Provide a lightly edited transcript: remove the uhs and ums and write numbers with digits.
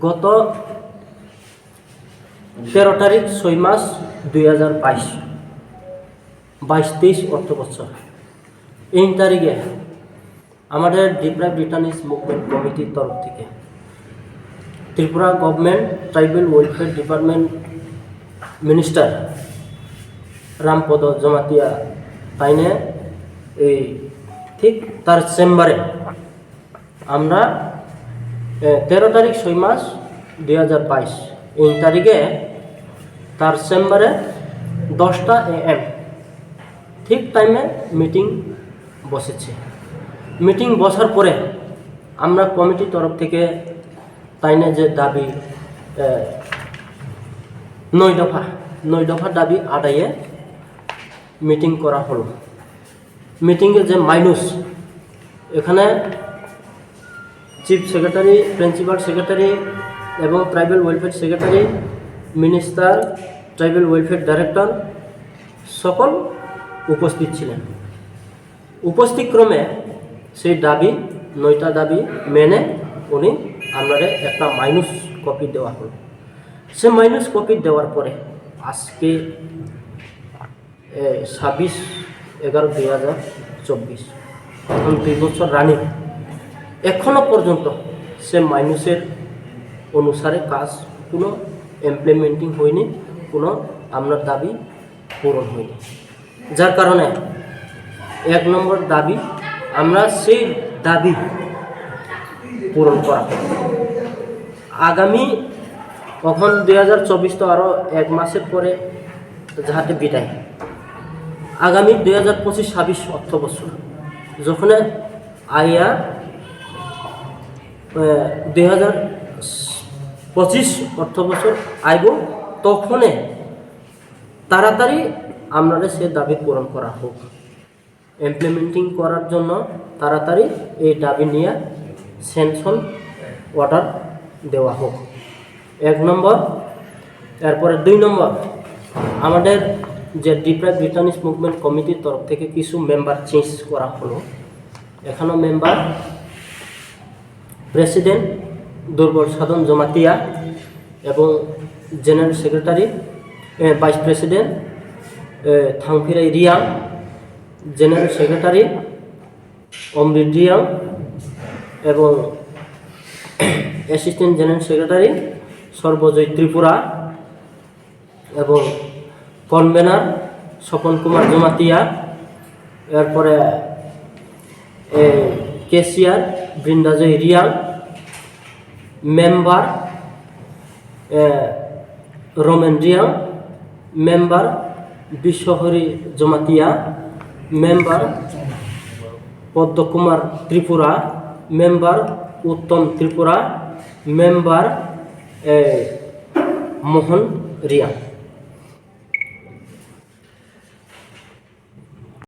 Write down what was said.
গত 13 তারিখ 6 মাস 2022 22-23 অর্থবছর এই তারিখে আমাদের ডিপ্রাইভড রিটার্নিস মুভমেন্ট কমিটির তরফ থেকে Tripura government tribal welfare department minister Rampada Jamatia তাইনে এই ঠিক তার চেম্বারে আমরা 13 তারিখ 6 মাস 2022 এই তারিখে তার চেম্বারে 10টা AM ঠিক টাইমে মিটিং বসেছে। মিটিং বসার পরে আমরা কমিটির তরফ থেকে তাইনে যে দাবি 9 দফা দাবি আদায়ে মিটিং করা হলো। মিটিংয়ে যে মাইনুস এখানে চিফ সেক্রেটারি, প্রিন্সিপাল সেক্রেটারি এবং tribal welfare secretary, minister, tribal welfare director সকল উপস্থিত ছিলেন। উপস্থিত ক্রমে সেই দাবি 9টা দাবি মেনে উনি আমাদের একটা মাইনুস কপি দেওয়া হলো। সে মাইনুস কপি দেওয়ার পরে আজকে 26/11/2024 এখন 2 বছর রানিং, এখনো পর্যন্ত সে মাইনুসের অনুসারে কাজ কোনো ইমপ্লিমেন্টিং হয়নি, কোনো আপনার দাবি পূরণ হয়নি। যার কারণে 1 নম্বর দাবি আমরা সেই দাবি পূরণ করা আগামী কখন 2024 তো আরও 1 মাসের পরে যাহাতে বিদায়, আগামী 2025-26 অর্থবছর যখন আইয়া 2025 অর্থবছর আইব তখনে তাড়াতাড়ি আপনাদের সে দাবি পূরণ করা হোক। ইমপ্লিমেন্টিং করার জন্য তাড়াতাড়ি এই দাবি নিয়ে স্যাংশন অর্ডার দেওয়া হোক, 1 নম্বর। এরপরে 2 নম্বর, আমাদের যে ডিপ্রাইভড রিটার্নিস মুভমেন্ট কমিটির তরফ থেকে কিছু মেম্বার চেঞ্জ করা হলো। এখানেও মেম্বার প্রেসিডেন্ট দুর্বল সাধন জমাতিয়া এবং general secretary, vice president Thangphirai Reang, general secretary Amrit Reang এবং assistant general secretary Sarbajoy Tripura এবং কনভেনার স্বপন কুমার জমাতিয়া, এরপরে cashier Brindajoy Reang, member Ramen Reang, member Bishwahari Jamatia, member Padmakumar Tripura, member Uttam Tripura, member Mohan Reang.